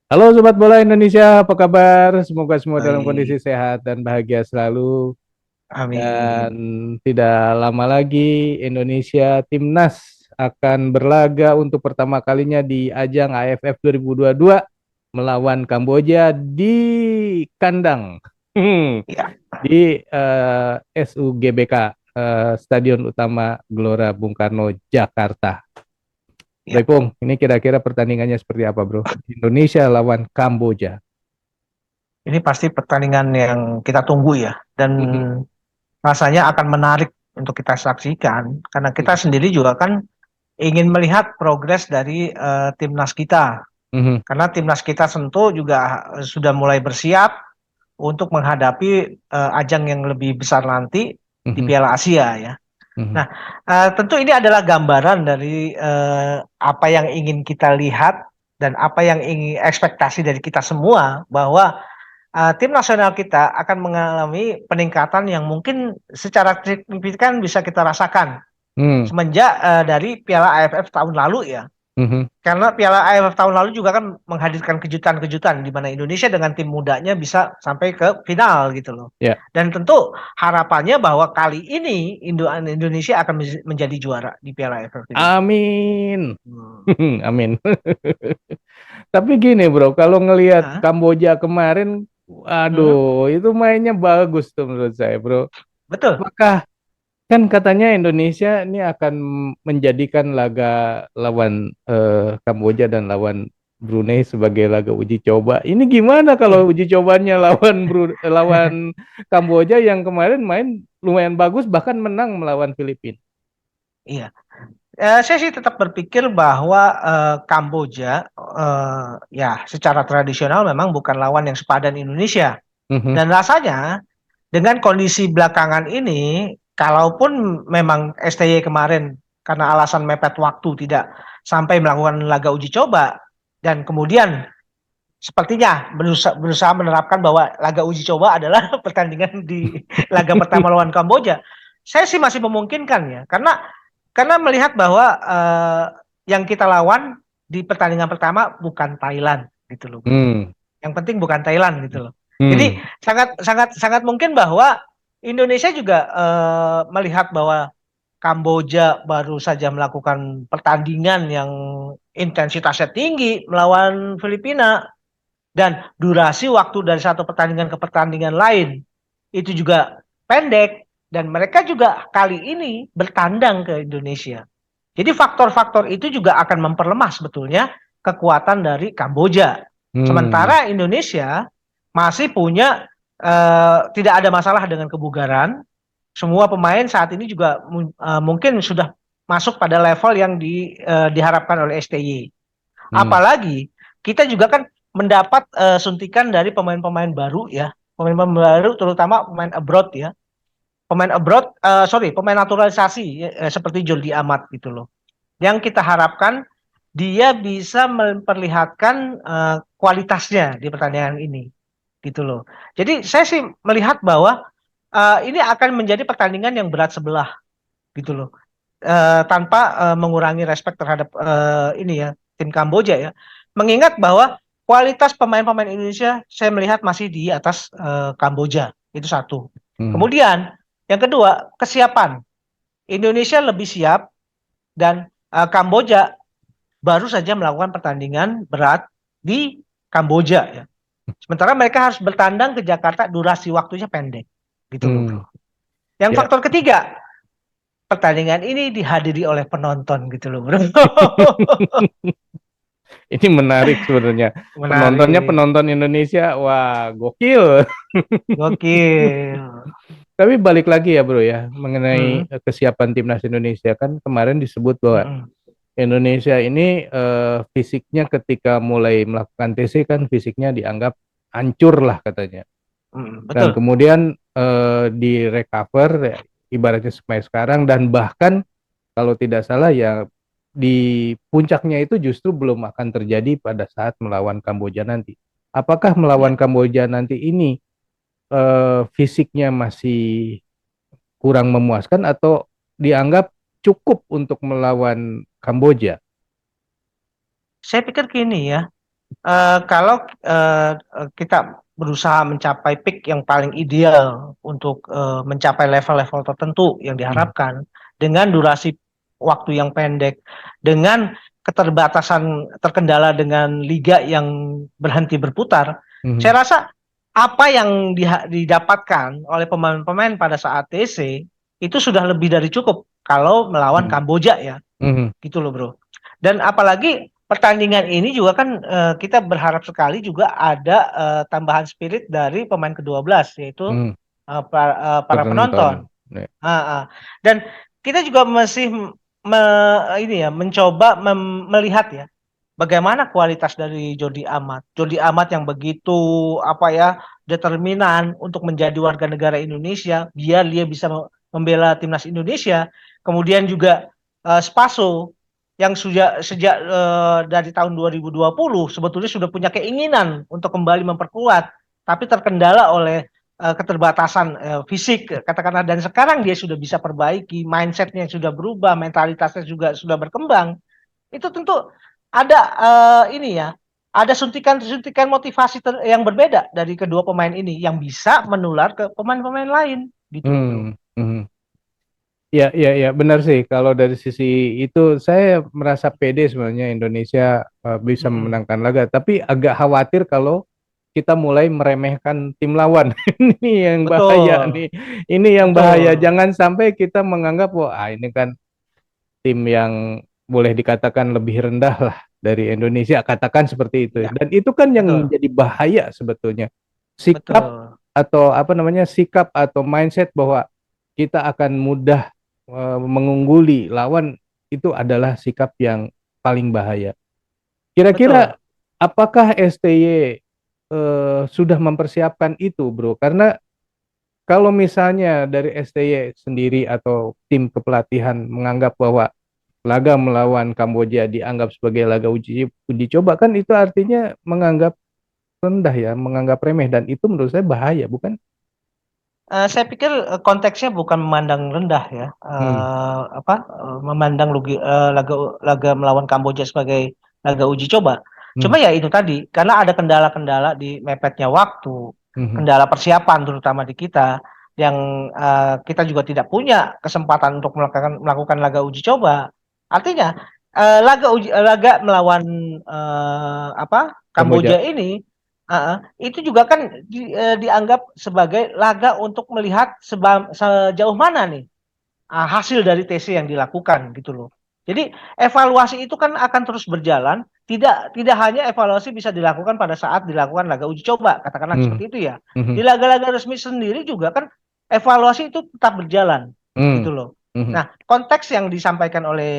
Halo Sobat Bola Indonesia, apa kabar? Semoga semua dalam kondisi Baik, sehat dan bahagia selalu. Dan amin. tidak lama lagi Indonesia Timnas akan berlaga untuk pertama kalinya di ajang AFF 2022 melawan Kamboja di kandang Ya, di SUGBK, Stadion Utama Gelora Bung Karno, Jakarta. Bro ya. Ipung, ini kira-kira pertandingannya seperti apa, Bro? Indonesia lawan Kamboja. Ini pasti pertandingan yang kita tunggu ya, dan rasanya akan menarik untuk kita saksikan karena kita sendiri juga kan ingin melihat progres dari timnas kita. Mhm, Karena timnas kita tentu juga sudah mulai bersiap untuk menghadapi ajang yang lebih besar nanti di mhm, Piala Asia ya. mhm. Nah, tentu ini adalah gambaran dari apa yang ingin kita lihat dan apa yang ingin ekspektasi dari kita semua bahwa tim nasional kita akan mengalami peningkatan yang mungkin secara signifikan bisa kita rasakan Hmm, semenjak dari Piala AFF tahun lalu ya. mhm. Karena Piala AFF tahun lalu juga kan menghadirkan kejutan-kejutan di mana Indonesia dengan tim mudanya bisa sampai ke final gitu loh. Ya, Dan tentu harapannya bahwa kali ini Indonesia akan menjadi juara di Piala AFF ini. amin. Hmm. Amin. Tapi gini bro, kalau ngelihat Hah? Kamboja kemarin, Hmm? aduh, itu mainnya bagus tuh menurut saya bro. Betul. Apakah kan katanya Indonesia ini akan menjadikan laga lawan Kamboja dan lawan Brunei sebagai laga uji coba. Ini gimana kalau Iya. uji cobanya lawan Kamboja yang kemarin main lumayan bagus bahkan menang melawan Filipina. Iya. Saya sih tetap berpikir bahwa Kamboja ya secara tradisional memang bukan lawan yang sepadan Indonesia. Mhm, Dan rasanya dengan kondisi belakangan ini, kalaupun memang STY kemarin karena alasan mepet waktu tidak sampai melakukan laga uji coba dan kemudian sepertinya berusaha menerapkan bahwa laga uji coba adalah pertandingan di laga pertama lawan Kamboja. Saya sih masih memungkinkan ya, karena melihat bahwa yang kita lawan di pertandingan pertama bukan Thailand gitu loh, bro. hmm, Yang penting bukan Thailand gitu loh. Jadi hmm, sangat sangat sangat mungkin bahwa Indonesia juga melihat bahwa Kamboja baru saja melakukan pertandingan yang intensitasnya tinggi melawan Filipina dan durasi waktu dari satu pertandingan ke pertandingan lain itu juga pendek dan mereka juga kali ini bertandang ke Indonesia. Jadi faktor-faktor itu juga akan memperlemah sebetulnya kekuatan dari Kamboja. hmm. Sementara Indonesia masih punya tidak ada masalah dengan kebugaran. Semua pemain saat ini juga mungkin sudah masuk pada level yang diharapkan oleh STY. Hmm. Apalagi kita juga kan mendapat suntikan dari pemain-pemain baru ya, pemain-pemain baru terutama pemain abroad ya, pemain abroad, sorry, pemain naturalisasi ya, seperti Jordi Amat gitu loh. Yang kita harapkan dia bisa memperlihatkan kualitasnya di pertandingan ini gitu loh. Jadi saya sih melihat bahwa ini akan menjadi pertandingan yang berat sebelah gitu loh. Tanpa mengurangi respek terhadap ini ya tim Kamboja ya. Mengingat bahwa kualitas pemain-pemain Indonesia saya melihat masih di atas Kamboja. Itu satu. Hmm. Kemudian yang kedua, kesiapan. Indonesia lebih siap dan Kamboja baru saja melakukan pertandingan berat di Kamboja ya. Sementara mereka harus bertandang ke Jakarta, durasi waktunya pendek. Gitu loh, Hmm. Bro. Yang Ya, faktor ketiga, pertandingan ini dihadiri oleh penonton gitu loh, Bro. ini menarik sebenarnya. Penontonnya Menarik. penonton Indonesia, wah gokil. Gokil. Tapi balik lagi ya bro ya, mengenai Mm, kesiapan timnas Indonesia kan kemarin disebut bahwa mm, Indonesia ini fisiknya ketika mulai melakukan TC kan fisiknya dianggap hancur lah katanya. Dan betul. kemudian di recover ya, ibaratnya sampai sekarang dan bahkan kalau tidak salah ya di puncaknya itu justru belum akan terjadi pada saat melawan Kamboja nanti. Apakah Ya. melawan Kamboja nanti ini fisiknya masih kurang memuaskan atau dianggap cukup untuk melawan Kamboja? Saya pikir gini ya. Kalau kita berusaha mencapai peak yang paling ideal untuk mencapai level-level tertentu yang Hmm. diharapkan dengan durasi waktu yang pendek, dengan keterbatasan terkendala dengan liga yang berhenti berputar, Mhm. saya rasa apa yang didapatkan oleh pemain-pemain pada saat TC itu sudah lebih dari cukup kalau melawan Mhm. Kamboja ya, Mhm. gitu loh bro. Dan apalagi pertandingan ini juga kan kita berharap sekali juga ada tambahan spirit dari pemain ke-12 yaitu Mhm. para Penonton. penonton. Ya. Dan kita juga masih ini ya mencoba melihat ya bagaimana kualitas dari Jordi Amat. Jordi Amat yang begitu apa ya determinan untuk menjadi warga negara Indonesia biar dia bisa membela timnas Indonesia. Kemudian juga Spaso yang sudah sejak dari tahun 2020 sebetulnya sudah punya keinginan untuk kembali memperkuat, tapi terkendala oleh keterbatasan fisik katakanlah, dan sekarang dia sudah bisa perbaiki, mindsetnya sudah berubah, mentalitasnya juga sudah berkembang. Itu tentu ada ini ya, ada suntikan-suntikan motivasi yang berbeda dari kedua pemain ini yang bisa menular ke pemain-pemain lain gitu loh bro. Hmm. Mhm. Ya, ya, ya, benar sih. Kalau dari sisi itu, saya merasa pede sebenarnya Indonesia bisa Mm-mm. memenangkan laga. Tapi agak khawatir kalau kita mulai meremehkan tim lawan. Ini yang bahaya nih. Betul, Ini yang bahaya. betul. Jangan sampai kita menganggap, wah, ini kan tim yang boleh dikatakan lebih rendah lah dari Indonesia. Katakan seperti itu. Ya, Dan itu kan yang betul, menjadi bahaya sebetulnya. Sikap betul, atau apa namanya, sikap atau mindset bahwa kita akan mudah mengungguli lawan, itu adalah sikap yang paling bahaya. Kira-kira betul. apakah STY sudah mempersiapkan itu, Bro? Karena kalau misalnya dari STY sendiri atau tim kepelatihan menganggap bahwa laga melawan Kamboja dianggap sebagai laga uji coba, kan itu artinya menganggap rendah ya, menganggap remeh, dan itu menurut saya bahaya, bukan? Saya pikir konteksnya bukan memandang rendah ya, Hmm. memandang laga laga melawan Kamboja sebagai laga uji coba. Cuma Hmm. ya itu tadi, karena ada kendala-kendala di mepetnya waktu, Hmm. kendala persiapan terutama di kita, yang kita juga tidak punya kesempatan untuk melakukan laga uji coba. Artinya laga melawan Kamboja Kamboja. ini itu juga kan dianggap sebagai laga untuk melihat sejauh mana nih hasil dari TC yang dilakukan gitu loh. Jadi evaluasi itu kan akan terus berjalan, tidak tidak hanya evaluasi bisa dilakukan pada saat dilakukan laga uji coba, katakanlah Hmm. seperti itu ya. Di Hmm. laga-laga resmi sendiri juga kan evaluasi itu tetap berjalan Hmm. gitu loh. Hmm. Nah, konteks yang disampaikan oleh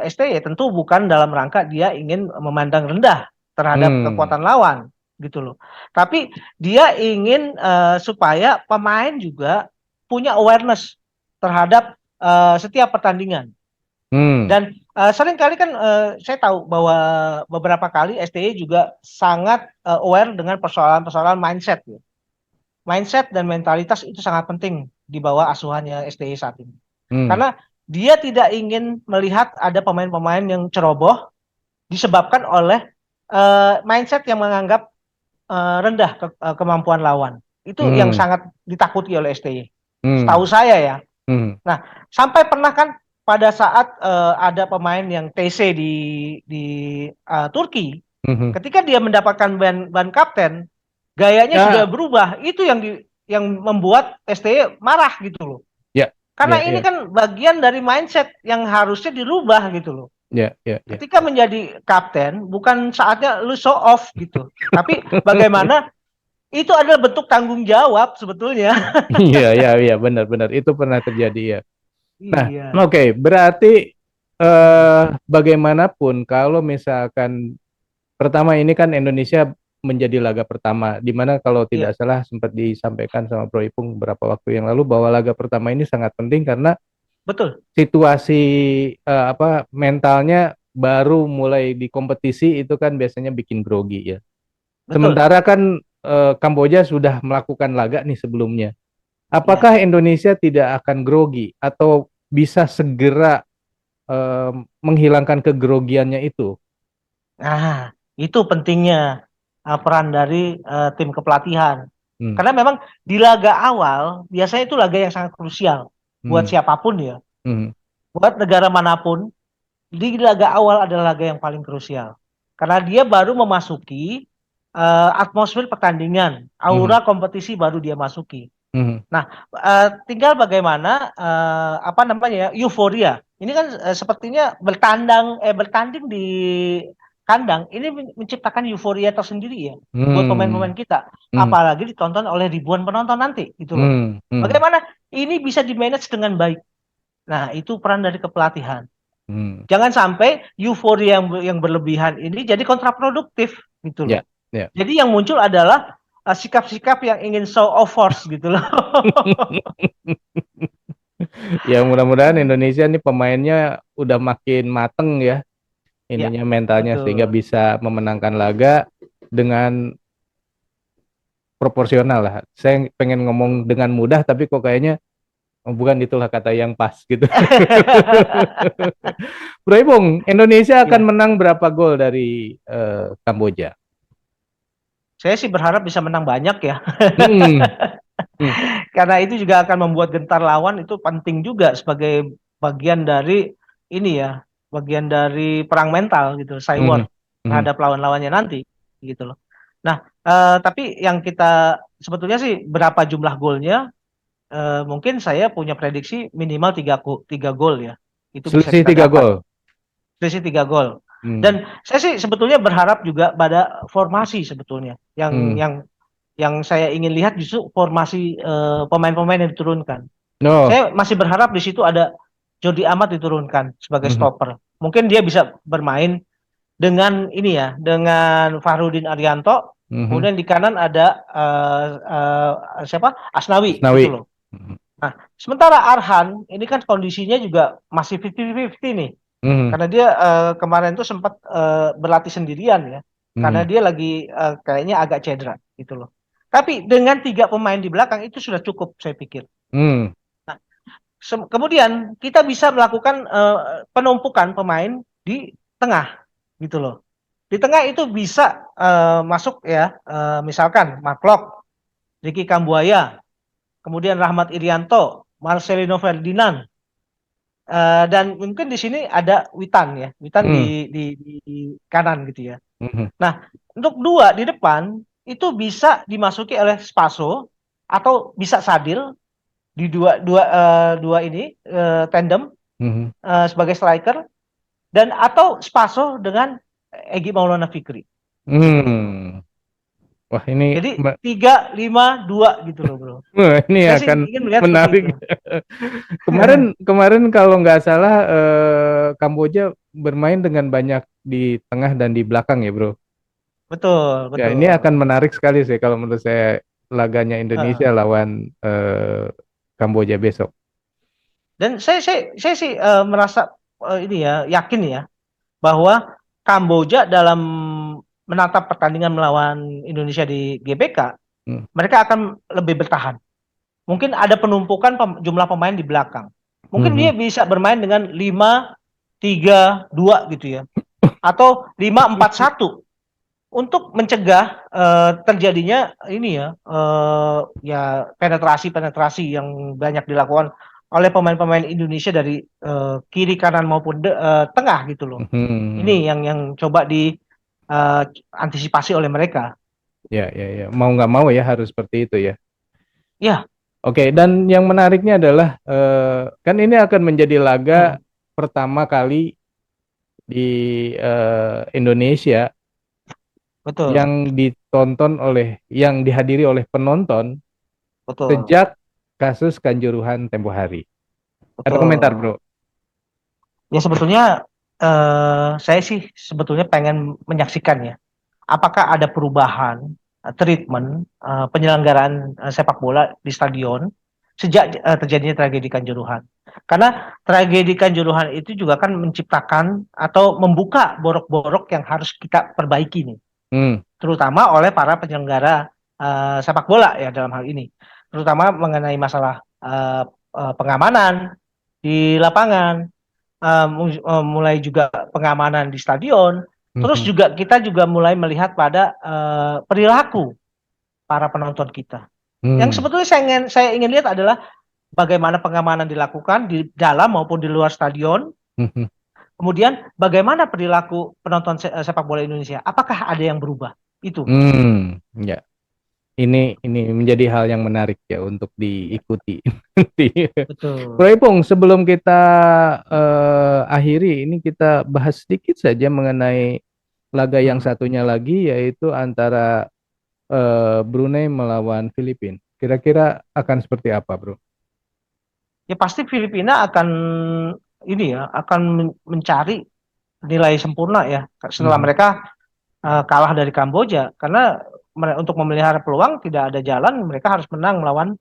STY tentu bukan dalam rangka dia ingin memandang rendah terhadap Hmm. kekuatan lawan gitu loh. Tapi dia ingin supaya pemain juga punya awareness terhadap setiap pertandingan. Hmm. Dan seringkali kan saya tahu bahwa beberapa kali STY juga sangat aware dengan persoalan-persoalan mindset. Ya. Mindset dan mentalitas itu sangat penting di bawah asuhannya STY saat ini. Hmm. Karena dia tidak ingin melihat ada pemain-pemain yang ceroboh disebabkan oleh mindset yang menganggap rendah kemampuan lawan. Itu yang Hmm. sangat ditakuti oleh STY. Hmm. Setahu saya ya. Hmm. Nah, sampai pernah kan pada saat ada pemain yang TC di Turki, Hmm. ketika dia mendapatkan ban kapten, gayanya sudah Ya, berubah. Itu yang membuat STY marah gitu loh. ya, Karena ya, ini ya, kan bagian dari mindset yang harusnya dirubah gitu loh. ya, ya, ya. Ketika menjadi kapten, bukan saatnya lu show off gitu. Tapi bagaimana itu adalah bentuk tanggung jawab sebetulnya. Iya, iya, iya, benar-benar itu pernah terjadi ya. Nah, Iya. oke, berarti Mm-mm. bagaimanapun kalau misalkan pertama ini kan Indonesia menjadi laga pertama, di mana kalau tidak Iya, salah sempat disampaikan sama Bro Ipung beberapa waktu yang lalu bahwa laga pertama ini sangat penting karena betul. situasi apa mentalnya baru mulai di kompetisi itu kan biasanya bikin grogi ya. Betul. Sementara kan Kamboja sudah melakukan laga nih sebelumnya. Iya. Apakah Indonesia tidak akan grogi atau bisa segera menghilangkan kegrogiannya itu? Nah, Itu pentingnya peran dari tim kepelatihan. Hmm. Karena memang di laga awal biasanya itu laga yang sangat krusial buat Hmm. siapapun ya, Hmm. buat negara manapun. Di laga awal adalah laga yang paling krusial. Karena dia baru memasuki atmosfer pertandingan, Hmm. aura kompetisi baru dia masuki. Hmm. Nah, tinggal bagaimana apa namanya ya, euforia. Ini kan sepertinya bertanding di kandang ini menciptakan euforia tersendiri ya buat Hmm. pemain-pemain kita. Hmm. Apalagi ditonton oleh ribuan penonton nanti gitu loh. Hmm. Hmm. Bagaimana ini bisa dimanage dengan baik. Nah, itu peran dari kepelatihan. Hmm. Jangan sampai euforia yang berlebihan ini jadi kontraproduktif gitu loh. Ya, ya. Jadi yang muncul adalah sikap-sikap yang ingin show of force gitu loh. Ya mudah-mudahan Indonesia nih pemainnya udah makin mateng ya, Ya, ininya mentalnya sehingga betul. bisa memenangkan laga dengan proporsional lah. Saya pengen ngomong dengan mudah tapi kok kayaknya oh, bukan itulah kata yang pas gitu. Bro Ibung, Indonesia akan Ya, menang berapa gol dari Kamboja? saya sih berharap bisa menang banyak ya. Hmm. Hmm. Karena itu juga akan membuat gentar lawan itu penting juga sebagai bagian dari ini ya, bagian dari perang mental gitu, Hmm. cyber Hmm. terhadap lawan-lawannya nanti gitu loh. Nah, tapi yang kita sebetulnya sih berapa jumlah golnya, mungkin saya punya prediksi minimal tiga gol ya. Itu bisa Selisih kita tiga dapat. gol. Selisih 3 gol. Hmm. Dan saya sih sebetulnya berharap juga pada formasi sebetulnya. Yang Hmm. yang yang saya ingin lihat justru formasi pemain-pemain yang diturunkan. No. Saya masih berharap di situ ada Jordi Amat diturunkan sebagai Hmm. stopper. Mungkin dia bisa bermain dengan ini ya, dengan Fahrudin Arianto. Hmm. Kemudian di kanan ada siapa? Asnawi gitu Asnawi. loh. Hmm. Nah, sementara Arhan ini kan kondisinya juga masih 50-50 nih. Hmm. Karena dia kemarin tuh sempat berlatih sendirian ya. Karena Hmm. dia lagi kayaknya agak cedera gitu loh. Tapi dengan 3 pemain di belakang itu sudah cukup saya pikir. Hmm. Nah, kemudian kita bisa melakukan penumpukan pemain di tengah gitu loh. Di tengah itu bisa masuk ya, misalkan Mark Klok, Ricky Kambuaya, kemudian Rahmat Irianto, Marcelino Ferdinand, dan mungkin di sini ada Witan ya, Witan Hmm. di kanan gitu ya. Hmm. Nah, untuk dua di depan itu bisa dimasuki oleh Spaso atau bisa Sadil di dua ini tandem Hmm. sebagai striker dan atau Spaso dengan Egy Maulana Fikri gitu loh. Hmm. Wah ini Jadi 3-5-2 gitu loh bro. wah, ini Saya sih akan ingin melihat seperti itu. menarik. Kemarin kemarin kalau nggak salah Kamboja bermain dengan banyak di tengah dan di belakang ya bro. Betul, Ya ini akan betul. menarik sekali sih kalau menurut saya laganya Indonesia Heeh. lawan Kamboja besok. Dan saya sih merasa ini ya yakin ya bahwa Kamboja dalam menatap pertandingan melawan Indonesia di GBK Hmm. mereka akan lebih bertahan. Mungkin ada penumpukan jumlah pemain di belakang. Mungkin Hmm. dia bisa bermain dengan 5-3-2 gitu ya. Atau 5-4-1 untuk mencegah terjadinya ini ya penetrasi-penetrasi yang banyak dilakukan oleh pemain-pemain Indonesia dari kiri kanan maupun tengah gitu loh. Ini Hmm. yang coba diantisipasi oleh mereka. Ya ya ya mau nggak mau ya harus seperti itu ya. Ya, Oke, dan yang menariknya adalah kan ini akan menjadi laga hmm, pertama kali di Indonesia betul, yang ditonton yang dihadiri oleh penonton betul, sejak kasus Kanjuruhan tempo hari. Ada komentar, betul. Bro? Ya sebetulnya saya sih sebetulnya pengen menyaksikan ya, apakah ada perubahan treatment penyelenggaraan sepak bola di stadion sejak terjadinya tragedi Kanjuruhan. Karena tragedi Kanjuruhan itu juga kan menciptakan atau membuka borok-borok yang harus kita perbaiki nih, Hmm. terutama oleh para penyelenggara sepak bola ya dalam hal ini, terutama mengenai masalah pengamanan di lapangan, mulai juga pengamanan di stadion. Terus Mhm. juga kita juga mulai melihat pada perilaku para penonton kita. Yang Hmm. sebetulnya saya ingin lihat adalah bagaimana pengamanan dilakukan di dalam maupun di luar stadion. Mhm. Kemudian bagaimana perilaku penonton sepak bola Indonesia? Apakah ada yang berubah? Itu. Ya. Ini menjadi hal yang menarik ya untuk Ya, diikuti. Nanti. Bro betul. Ipung, sebelum kita akhiri, ini kita bahas sedikit saja mengenai laga yang Hmm. satunya lagi, yaitu antara Brunei melawan Filipina. Kira-kira akan seperti apa, Bro? Ya pasti Filipina akan ini ya, akan mencari nilai sempurna ya setelah Mhm. mereka kalah dari Kamboja karena untuk memelihara peluang tidak ada jalan mereka harus menang melawan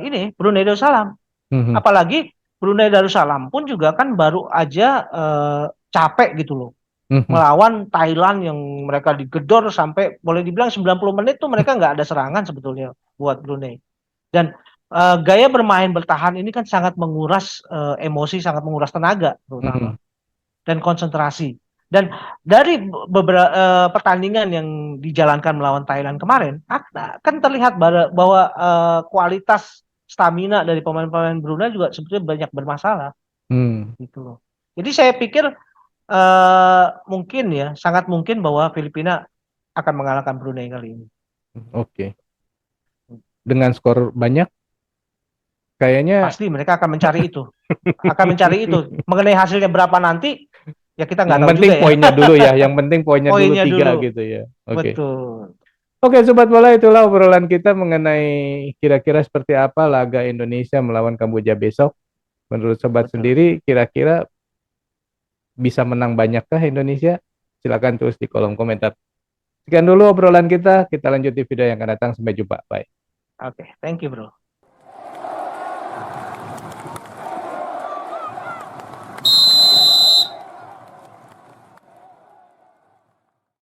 ini Brunei Darussalam. Mhm. Apalagi Brunei Darussalam pun juga kan baru aja capek gitu loh Mhm. melawan Thailand yang mereka digedor sampai boleh dibilang 90 menit tuh mereka nggak ada serangan sebetulnya buat Brunei. Dan gaya bermain bertahan ini kan sangat menguras emosi, sangat menguras tenaga terutama Mhm. dan konsentrasi. Dan dari beberapa pertandingan yang dijalankan melawan Thailand kemarin, akan terlihat bahwa kualitas stamina dari pemain-pemain Brunei juga sebetulnya banyak bermasalah Hmm. gitu loh. Jadi saya pikir mungkin ya, sangat mungkin bahwa Filipina akan mengalahkan Brunei kali ini. Oke. Dengan skor banyak, kayaknya Pasti mereka akan mencari itu, akan mencari itu. Mengenai hasilnya berapa nanti, ya kita nggak yang tahu penting juga ya. poinnya dulu ya. Yang penting poinnya dulu Poinnya tiga dulu, gitu ya. Oke. betul. Oke, Sobat Bola, itulah obrolan kita mengenai kira-kira seperti apa laga Indonesia melawan Kamboja besok. Menurut Sobat Betul. sendiri, kira-kira bisa menang banyakkah Indonesia? Silakan tulis di kolom komentar. Sekian dulu obrolan kita lanjut di video yang akan datang. Sampai jumpa. Bye. Oke, thank you bro.